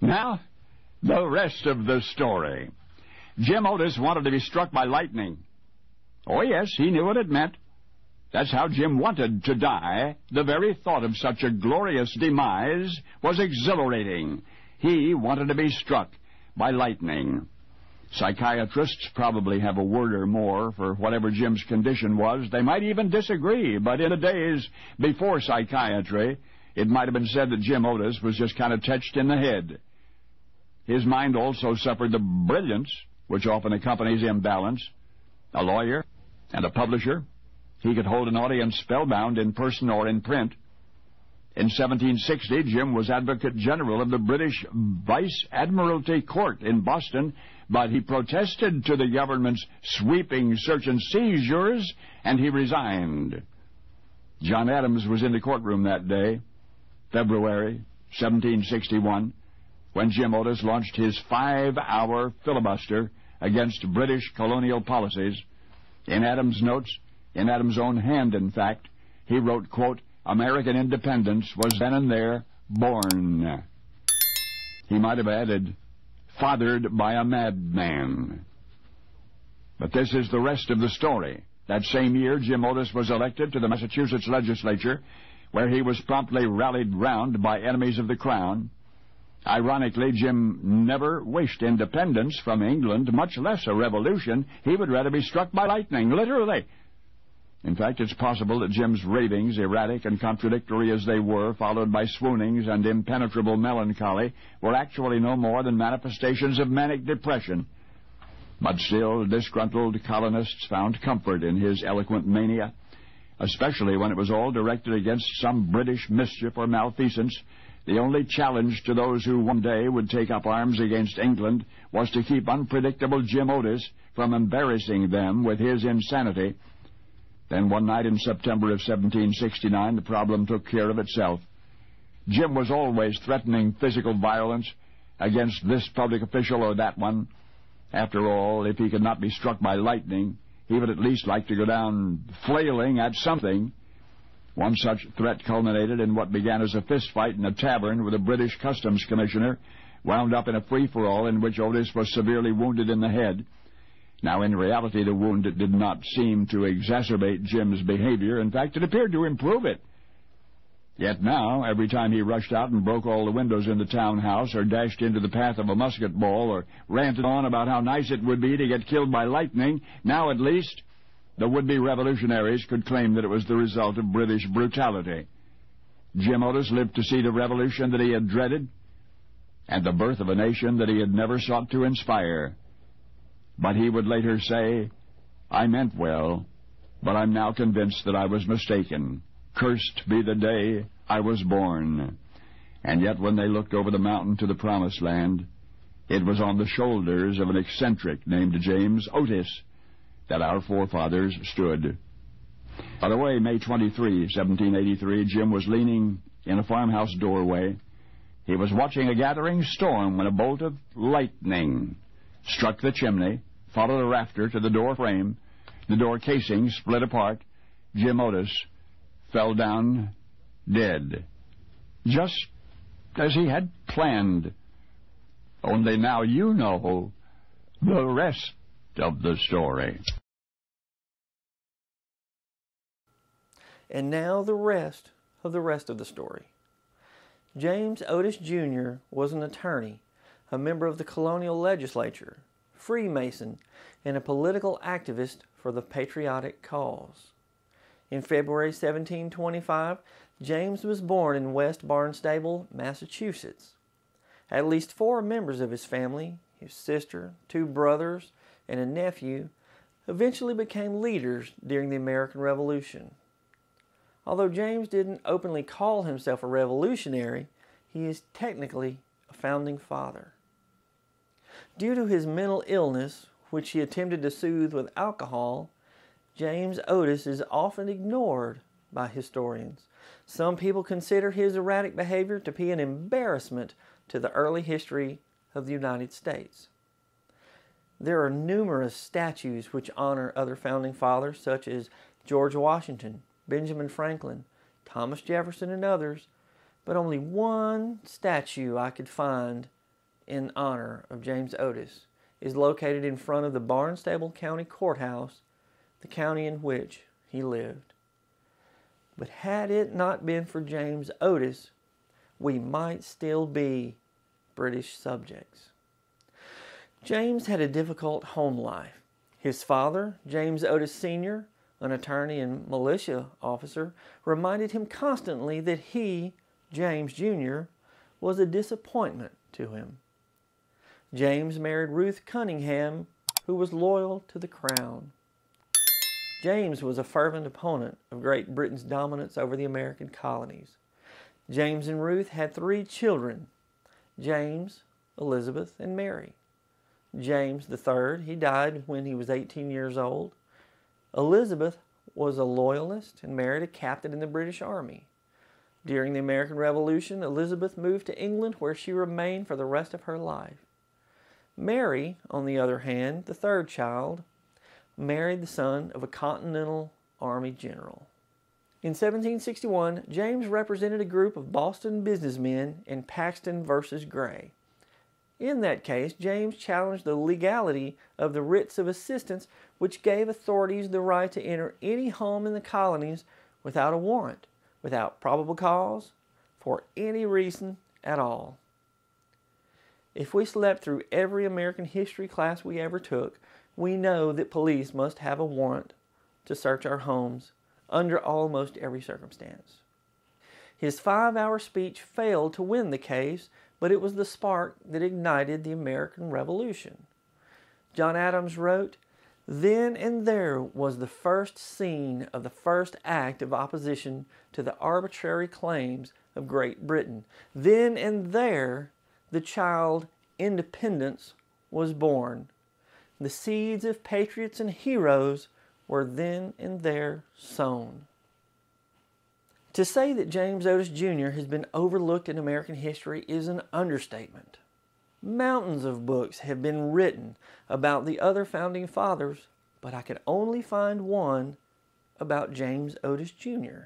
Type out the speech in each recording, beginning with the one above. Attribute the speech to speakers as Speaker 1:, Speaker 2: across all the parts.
Speaker 1: Now, the rest of the story. Jim Otis wanted to be struck by lightning. Oh, yes, he knew what it meant. That's how Jim wanted to die. The very thought of such a glorious demise was exhilarating. He wanted to be struck by lightning. Psychiatrists probably have a word or more for whatever Jim's condition was. They might even disagree, but in the days before psychiatry, it might have been said that Jim Otis was just kind of touched in the head. His mind also suffered the brilliance which often accompanies imbalance. A lawyer and a publisher, he could hold an audience spellbound in person or in print. In 1760, Jim was Advocate General of the British Vice Admiralty Court in Boston, but he protested to the government's sweeping search and seizures, and he resigned. John Adams was in the courtroom that day, February 1761, when Jim Otis launched his 5-hour filibuster against British colonial policies. In Adams' notes, in Adams' own hand, in fact, he wrote, quote, "American independence was then and there born." He might have added, "fathered by a madman." But this is the rest of the story. That same year, Jim Otis was elected to the Massachusetts legislature, where he was promptly rallied round by enemies of the Crown. Ironically, Jim never wished independence from England, much less a revolution. He would rather be struck by lightning, literally. In fact, it's possible that Jim's ravings, erratic and contradictory as they were, followed by swoonings and impenetrable melancholy, were actually no more than manifestations of manic depression. But still, disgruntled colonists found comfort in his eloquent mania, especially when it was all directed against some British mischief or malfeasance. The only challenge to those who one day would take up arms against England was to keep unpredictable Jim Otis from embarrassing them with his insanity. Then one night in September of 1769, the problem took care of itself. Jim was always threatening physical violence against this public official or that one. After all, if he could not be struck by lightning, he would at least like to go down flailing at something. One such threat culminated in what began as a fistfight in a tavern with a British customs commissioner, wound up in a free-for-all in which Otis was severely wounded in the head. Now, in reality, the wound did not seem to exacerbate Jim's behavior. In fact, it appeared to improve it. Yet now, every time he rushed out and broke all the windows in the townhouse, or dashed into the path of a musket ball, or ranted on about how nice it would be to get killed by lightning, now at least the would-be revolutionaries could claim that it was the result of British brutality. Jim Otis lived to see the revolution that he had dreaded and the birth of a nation that he had never sought to inspire. But he would later say, "I meant well, but I'm now convinced that I was mistaken. Cursed be the day I was born." And yet when they looked over the mountain to the promised land, it was on the shoulders of an eccentric named James Otis that our forefathers stood. By the way, May 23, 1783, Jim was leaning in a farmhouse doorway. He was watching a gathering storm when a bolt of lightning struck the chimney, followed a rafter to the door frame. The door casing split apart. Jim Otis fell down dead, just as he had planned. Only now you know the rest of the story.
Speaker 2: And now the rest of the story. James Otis Jr. was an attorney, a member of the colonial legislature, Freemason, and a political activist for the patriotic cause. In February 1725, James was born in West Barnstable, Massachusetts. At least 4 members of his family, his sister, 2 brothers, and a nephew, eventually became leaders during the American Revolution. Although James didn't openly call himself a revolutionary, he is technically a founding father. Due to his mental illness, which he attempted to soothe with alcohol, James Otis is often ignored by historians. Some people consider his erratic behavior to be an embarrassment to the early history of the United States. There are numerous statues which honor other founding fathers such as George Washington, Benjamin Franklin, Thomas Jefferson, and others, but only one statue I could find in honor of James Otis is located in front of the Barnstable County Courthouse, the county in which he lived. But had it not been for James Otis, we might still be British subjects. James had a difficult home life. His father, James Otis Sr., an attorney and militia officer, reminded him constantly that he, James Jr., was a disappointment to him. James married Ruth Cunningham, who was loyal to the crown. James was a fervent opponent of Great Britain's dominance over the American colonies. James and Ruth had 3 children, James, Elizabeth, and Mary. James III, he died when he was 18 years old. Elizabeth was a loyalist and married a captain in the British Army. During the American Revolution, Elizabeth moved to England, where she remained for the rest of her life. Mary, on the other hand, the 3rd child, married the son of a Continental Army general. In 1761, James represented a group of Boston businessmen in Paxton versus Gray. In that case, James challenged the legality of the writs of assistance, which gave authorities the right to enter any home in the colonies without a warrant, without probable cause, for any reason at all. If we slept through every American history class we ever took, we know that police must have a warrant to search our homes under almost every circumstance. His 5-hour speech failed to win the case, but it was the spark that ignited the American Revolution. John Adams wrote, "Then and there was the first scene of the first act of opposition to the arbitrary claims of Great Britain. Then and there the child Independence was born. The seeds of patriots and heroes were then and there sown." To say that James Otis Jr. has been overlooked in American history is an understatement. Mountains of books have been written about the other founding fathers, but I could only find one about James Otis Jr.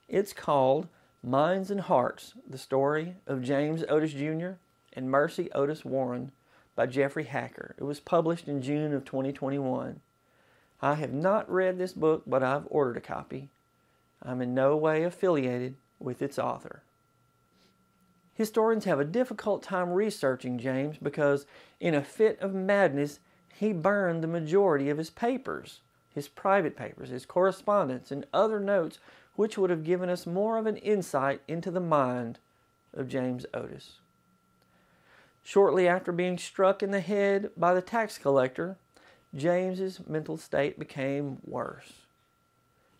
Speaker 2: It's called Minds and Hearts, the Story of James Otis Jr. and Mercy Otis Warren by Jeffrey Hacker. It was published in June of 2021. I have not read this book, but I've ordered a copy. I'm in no way affiliated with its author. Historians have a difficult time researching James because, in a fit of madness, he burned the majority of his papers, his private papers, his correspondence, and other notes which would have given us more of an insight into the mind of James Otis. Shortly after being struck in the head by the tax collector, James's mental state became worse.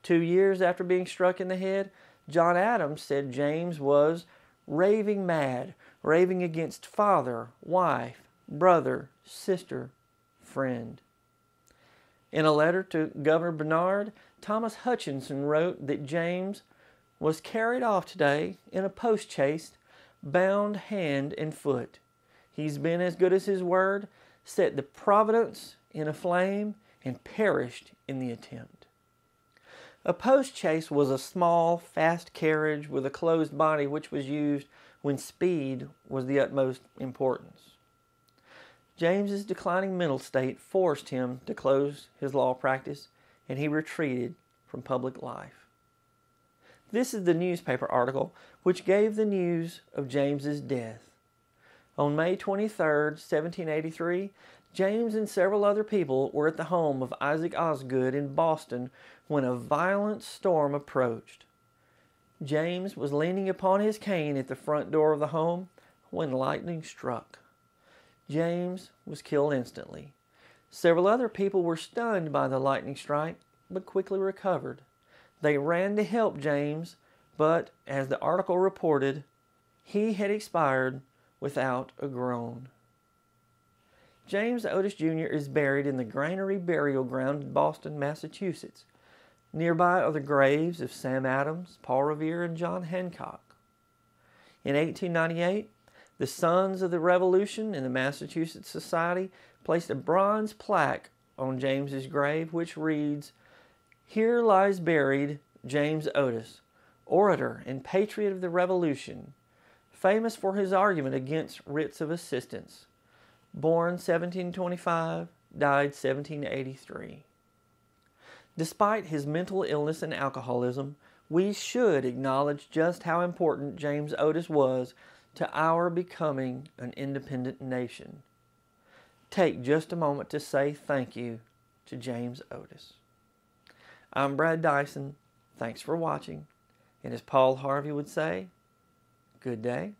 Speaker 2: 2 years after being struck in the head, John Adams said James was raving mad, raving against father, wife, brother, sister, friend. In a letter to Governor Bernard, Thomas Hutchinson wrote that James was carried off today in a post-chaise, bound hand and foot. He's been as good as his word, set the Providence in a flame, and perished in the attempt. A post-chaise was a small, fast carriage with a closed body which was used when speed was the utmost importance. James's declining mental state forced him to close his law practice, and he retreated from public life. This is the newspaper article which gave the news of James's death. On May 23, 1783, James and several other people were at the home of Isaac Osgood in Boston when a violent storm approached. James was leaning upon his cane at the front door of the home when lightning struck. James was killed instantly. Several other people were stunned by the lightning strike, but quickly recovered. They ran to help James, but, as the article reported, he had expired without a groan. James Otis Jr. is buried in the Granary Burial Ground in Boston, Massachusetts. Nearby are the graves of Sam Adams, Paul Revere, and John Hancock. In 1898, the Sons of the Revolution in the Massachusetts Society placed a bronze plaque on James's grave which reads, "Here lies buried James Otis, orator and patriot of the Revolution, famous for his argument against writs of assistance. Born 1725, died 1783. Despite his mental illness and alcoholism, we should acknowledge just how important James Otis was to our becoming an independent nation. Take just a moment to say thank you to James Otis. I'm Brad Dison. Thanks for watching. And as Paul Harvey would say, good day.